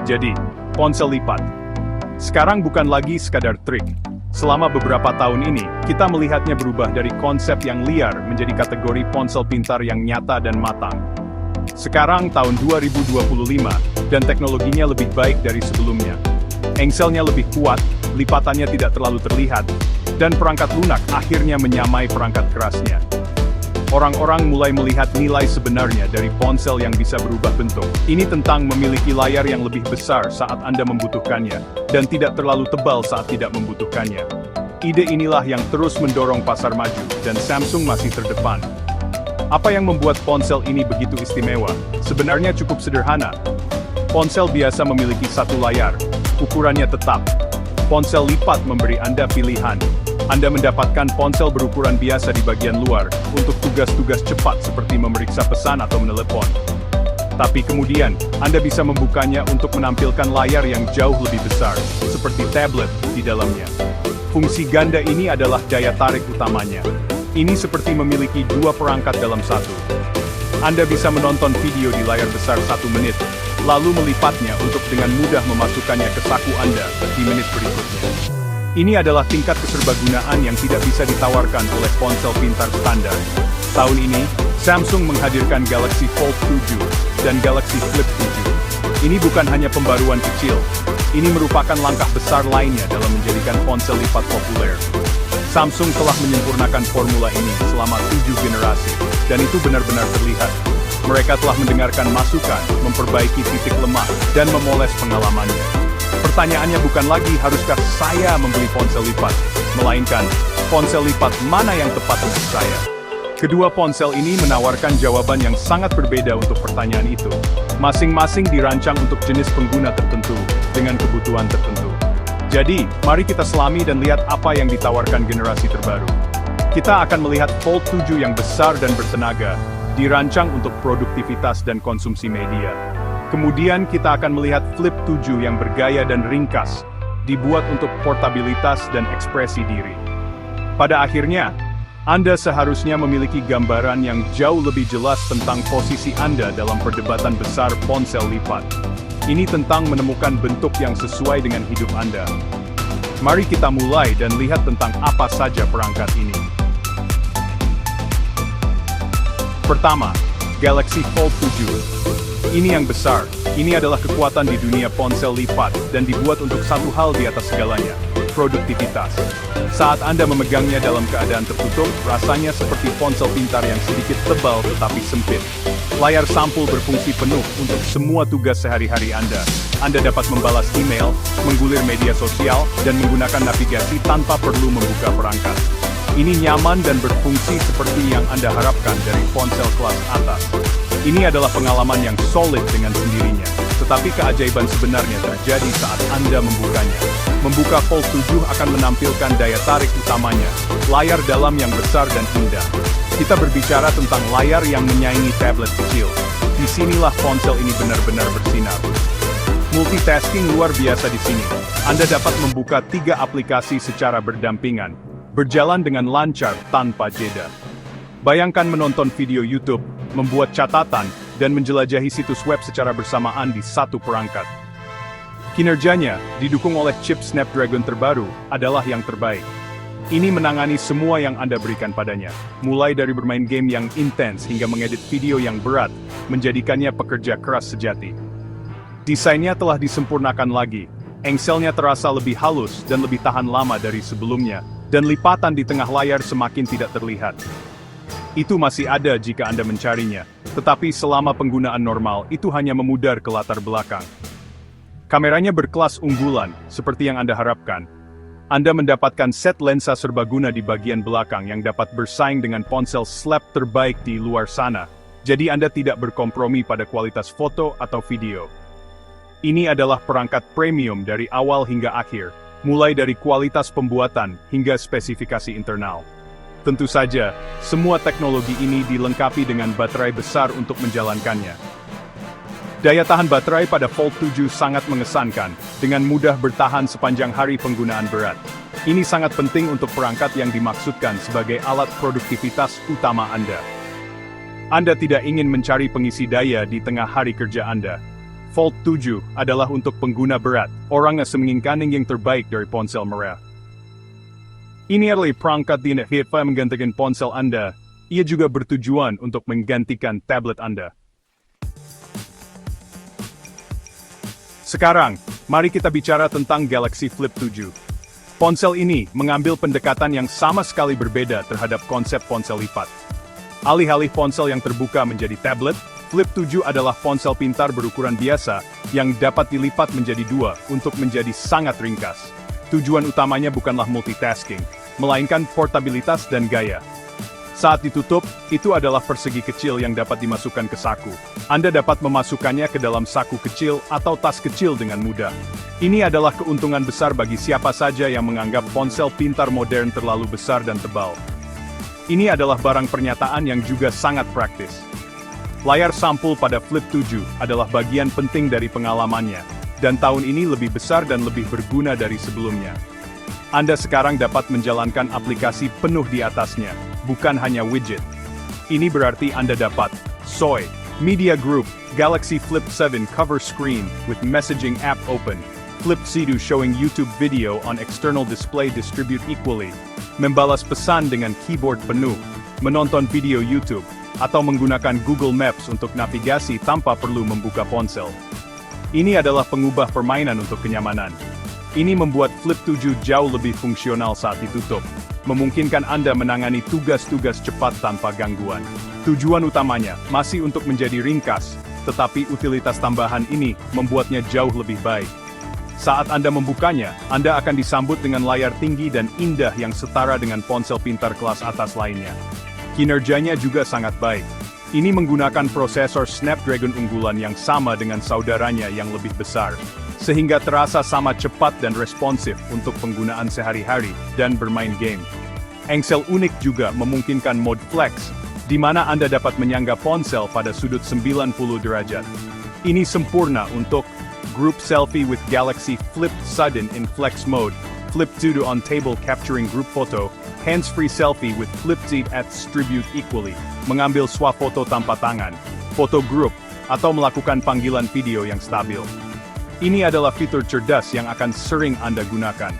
Jadi, ponsel lipat. Sekarang bukan lagi sekadar trik. Selama beberapa tahun ini, kita melihatnya berubah dari konsep yang liar menjadi kategori ponsel pintar yang nyata dan matang. Sekarang tahun 2025, dan teknologinya lebih baik dari sebelumnya. Engselnya lebih kuat, lipatannya tidak terlalu terlihat, dan perangkat lunak akhirnya menyamai perangkat kerasnya. Orang-orang mulai melihat nilai sebenarnya dari ponsel yang bisa berubah bentuk. Ini tentang memiliki layar yang lebih besar saat Anda membutuhkannya, dan tidak terlalu tebal saat tidak membutuhkannya. Ide inilah yang terus mendorong pasar maju, dan Samsung masih terdepan. Apa yang membuat ponsel ini begitu istimewa? Sebenarnya cukup sederhana. Ponsel biasa memiliki satu layar, ukurannya tetap. Ponsel lipat memberi Anda pilihan. Anda mendapatkan ponsel berukuran biasa di bagian luar, untuk tugas-tugas cepat seperti memeriksa pesan atau menelepon. Tapi kemudian, Anda bisa membukanya untuk menampilkan layar yang jauh lebih besar, seperti tablet, di dalamnya. Fungsi ganda ini adalah daya tarik utamanya. Ini seperti memiliki dua perangkat dalam satu. Anda bisa menonton video di layar besar 1 menit, lalu melipatnya untuk dengan mudah memasukkannya ke saku Anda di menit berikutnya. Ini adalah tingkat keserbagunaan yang tidak bisa ditawarkan oleh ponsel pintar standar. Tahun ini, Samsung menghadirkan Galaxy Fold 7 dan Galaxy Flip 7. Ini bukan hanya pembaruan kecil, ini merupakan langkah besar lainnya dalam menjadikan ponsel lipat populer. Samsung telah menyempurnakan formula ini selama 7 generasi, dan itu benar-benar terlihat. Mereka telah mendengarkan masukan, memperbaiki titik lemah, dan memoles pengalamannya. Pertanyaannya bukan lagi haruskah saya membeli ponsel lipat, melainkan, ponsel lipat mana yang tepat untuk saya? Kedua ponsel ini menawarkan jawaban yang sangat berbeda untuk pertanyaan itu. Masing-masing dirancang untuk jenis pengguna tertentu, dengan kebutuhan tertentu. Jadi, mari kita selami dan lihat apa yang ditawarkan generasi terbaru. Kita akan melihat Fold 7 yang besar dan bertenaga, dirancang untuk produktivitas dan konsumsi media. Kemudian kita akan melihat Flip 7 yang bergaya dan ringkas, dibuat untuk portabilitas dan ekspresi diri. Pada akhirnya, Anda seharusnya memiliki gambaran yang jauh lebih jelas tentang posisi Anda dalam perdebatan besar ponsel lipat. Ini tentang menemukan bentuk yang sesuai dengan hidup Anda. Mari kita mulai dan lihat tentang apa saja perangkat ini. Pertama, Galaxy Fold 7. Ini yang besar, ini adalah kekuatan di dunia ponsel lipat, dan dibuat untuk satu hal di atas segalanya, produktivitas. Saat Anda memegangnya dalam keadaan tertutup, rasanya seperti ponsel pintar yang sedikit tebal tetapi sempit. Layar sampul berfungsi penuh untuk semua tugas sehari-hari Anda. Anda dapat membalas email, menggulir media sosial, dan menggunakan navigasi tanpa perlu membuka perangkat. Ini nyaman dan berfungsi seperti yang Anda harapkan dari ponsel kelas atas. Ini adalah pengalaman yang solid dengan sendirinya, tetapi keajaiban sebenarnya terjadi saat Anda membukanya. Membuka Fold 7 akan menampilkan daya tarik utamanya, layar dalam yang besar dan indah. Kita berbicara tentang layar yang menyaingi tablet kecil. Disinilah ponsel ini benar-benar bersinar. Multitasking luar biasa di sini. Anda dapat membuka 3 aplikasi secara berdampingan, berjalan dengan lancar tanpa jeda. Bayangkan menonton video YouTube, membuat catatan, dan menjelajahi situs web secara bersamaan di satu perangkat. Kinerjanya, didukung oleh chip Snapdragon terbaru, adalah yang terbaik. Ini menangani semua yang Anda berikan padanya, mulai dari bermain game yang intens hingga mengedit video yang berat, menjadikannya pekerja keras sejati. Desainnya telah disempurnakan lagi, engselnya terasa lebih halus dan lebih tahan lama dari sebelumnya, dan lipatan di tengah layar semakin tidak terlihat. Itu masih ada jika Anda mencarinya, tetapi selama penggunaan normal, itu hanya memudar ke latar belakang. Kameranya berkelas unggulan, seperti yang Anda harapkan. Anda mendapatkan set lensa serbaguna di bagian belakang yang dapat bersaing dengan ponsel slap terbaik di luar sana, jadi Anda tidak berkompromi pada kualitas foto atau video. Ini adalah perangkat premium dari awal hingga akhir, mulai dari kualitas pembuatan hingga spesifikasi internal. Tentu saja, semua teknologi ini dilengkapi dengan baterai besar untuk menjalankannya. Daya tahan baterai pada Fold 7 sangat mengesankan, dengan mudah bertahan sepanjang hari penggunaan berat. Ini sangat penting untuk perangkat yang dimaksudkan sebagai alat produktivitas utama Anda. Anda tidak ingin mencari pengisi daya di tengah hari kerja Anda. Fold 7 adalah untuk pengguna berat, orang yang menginginkan yang terbaik dari ponsel merah. Ini adalah perangkat di HiFi menggantikan ponsel Anda. Ia juga bertujuan untuk menggantikan tablet Anda. Sekarang, mari kita bicara tentang Galaxy Flip 7. Ponsel ini mengambil pendekatan yang sama sekali berbeda terhadap konsep ponsel lipat. Alih-alih ponsel yang terbuka menjadi tablet, Flip 7 adalah ponsel pintar berukuran biasa yang dapat dilipat menjadi dua untuk menjadi sangat ringkas. Tujuan utamanya bukanlah multitasking, melainkan portabilitas dan gaya. Saat ditutup, itu adalah persegi kecil yang dapat dimasukkan ke saku. Anda dapat memasukkannya ke dalam saku kecil atau tas kecil dengan mudah. Ini adalah keuntungan besar bagi siapa saja yang menganggap ponsel pintar modern terlalu besar dan tebal. Ini adalah barang pernyataan yang juga sangat praktis. Layar sampul pada Flip 7 adalah bagian penting dari pengalamannya, dan tahun ini lebih besar dan lebih berguna dari sebelumnya. Anda sekarang dapat menjalankan aplikasi penuh di atasnya, bukan hanya widget. Ini berarti Anda dapat SOI, Media Group, Galaxy Flip 7 cover screen with messaging app open, Flip 7 showing YouTube video on external display distribute equally, membalas pesan dengan keyboard penuh, menonton video YouTube, atau menggunakan Google Maps untuk navigasi tanpa perlu membuka ponsel. Ini adalah pengubah permainan untuk kenyamanan. Ini membuat Flip 7 jauh lebih fungsional saat ditutup, memungkinkan Anda menangani tugas-tugas cepat tanpa gangguan. Tujuan utamanya masih untuk menjadi ringkas, tetapi utilitas tambahan ini membuatnya jauh lebih baik. Saat Anda membukanya, Anda akan disambut dengan layar tinggi dan indah yang setara dengan ponsel pintar kelas atas lainnya. Kinerjanya juga sangat baik. Ini menggunakan prosesor Snapdragon unggulan yang sama dengan saudaranya yang lebih besar, sehingga terasa sama cepat dan responsif untuk penggunaan sehari-hari dan bermain game. Engsel unik juga memungkinkan mode flex, di mana Anda dapat menyangga ponsel pada sudut 90 derajat. Ini sempurna untuk group selfie with Galaxy Flip 7 in flex mode, Flip 2 on table capturing group photo, hands-free selfie with Flip 8 at distribute equally, mengambil swafoto tanpa tangan, foto group, atau melakukan panggilan video yang stabil. Ini adalah fitur cerdas yang akan sering Anda gunakan.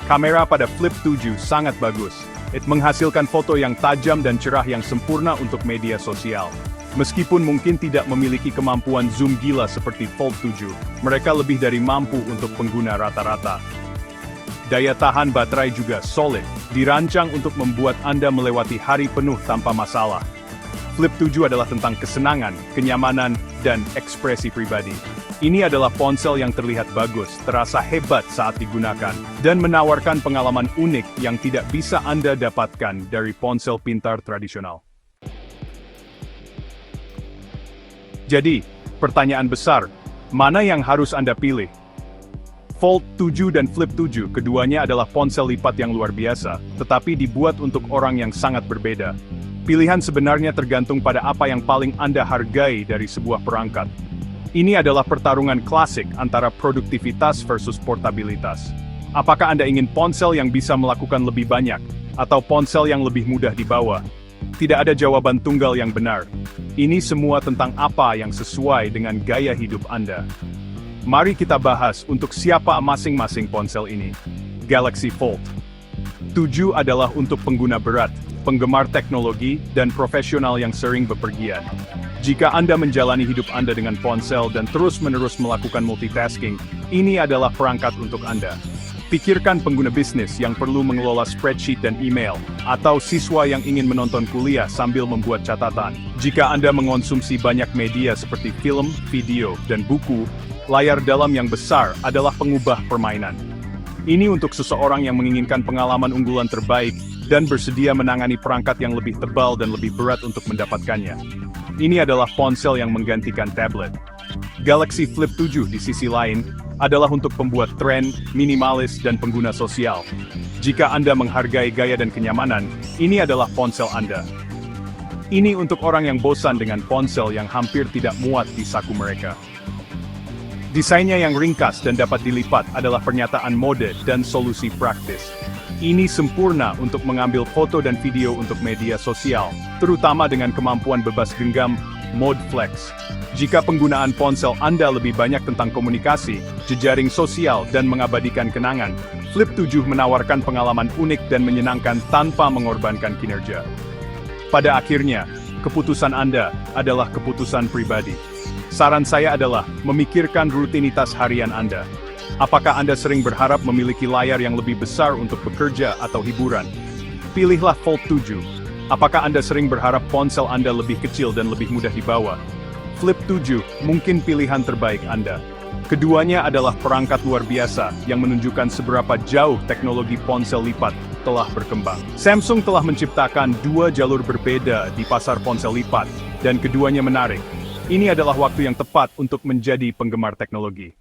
Kamera pada Flip 7 sangat bagus. It menghasilkan foto yang tajam dan cerah yang sempurna untuk media sosial. Meskipun mungkin tidak memiliki kemampuan zoom gila seperti Fold 7, mereka lebih dari mampu untuk pengguna rata-rata. Daya tahan baterai juga solid, dirancang untuk membuat Anda melewati hari penuh tanpa masalah. Flip 7 adalah tentang kesenangan, kenyamanan, dan ekspresi pribadi. Ini adalah ponsel yang terlihat bagus, terasa hebat saat digunakan, dan menawarkan pengalaman unik yang tidak bisa Anda dapatkan dari ponsel pintar tradisional. Jadi, pertanyaan besar, mana yang harus Anda pilih? Fold 7 dan Flip 7 keduanya adalah ponsel lipat yang luar biasa, tetapi dibuat untuk orang yang sangat berbeda. Pilihan sebenarnya tergantung pada apa yang paling Anda hargai dari sebuah perangkat. Ini adalah pertarungan klasik antara produktivitas versus portabilitas. Apakah Anda ingin ponsel yang bisa melakukan lebih banyak, atau ponsel yang lebih mudah dibawa? Tidak ada jawaban tunggal yang benar. Ini semua tentang apa yang sesuai dengan gaya hidup Anda. Mari kita bahas untuk siapa masing-masing ponsel ini. Galaxy Fold 7 adalah untuk pengguna berat, penggemar teknologi, dan profesional yang sering bepergian. Jika Anda menjalani hidup Anda dengan ponsel dan terus-menerus melakukan multitasking, ini adalah perangkat untuk Anda. Pikirkan pengguna bisnis yang perlu mengelola spreadsheet dan email, atau siswa yang ingin menonton kuliah sambil membuat catatan. Jika Anda mengonsumsi banyak media seperti film, video, dan buku, layar dalam yang besar adalah pengubah permainan. Ini untuk seseorang yang menginginkan pengalaman unggulan terbaik dan bersedia menangani perangkat yang lebih tebal dan lebih berat untuk mendapatkannya. Ini adalah ponsel yang menggantikan tablet. Galaxy Flip 7 di sisi lain adalah untuk pembuat tren, minimalis, dan pengguna sosial. Jika Anda menghargai gaya dan kenyamanan, ini adalah ponsel Anda. Ini untuk orang yang bosan dengan ponsel yang hampir tidak muat di saku mereka. Desainnya yang ringkas dan dapat dilipat adalah pernyataan mode dan solusi praktis. Ini sempurna untuk mengambil foto dan video untuk media sosial, terutama dengan kemampuan bebas genggam Mode Flex. Jika penggunaan ponsel Anda lebih banyak tentang komunikasi, jejaring sosial, dan mengabadikan kenangan, Flip 7 menawarkan pengalaman unik dan menyenangkan tanpa mengorbankan kinerja. Pada akhirnya, keputusan Anda adalah keputusan pribadi. Saran saya adalah memikirkan rutinitas harian Anda. Apakah Anda sering berharap memiliki layar yang lebih besar untuk bekerja atau hiburan? Pilihlah Fold 7. Apakah Anda sering berharap ponsel Anda lebih kecil dan lebih mudah dibawa? Flip 7 mungkin pilihan terbaik Anda. Keduanya adalah perangkat luar biasa yang menunjukkan seberapa jauh teknologi ponsel lipat telah berkembang. Samsung telah menciptakan dua jalur berbeda di pasar ponsel lipat, dan keduanya menarik. Ini adalah waktu yang tepat untuk menjadi penggemar teknologi.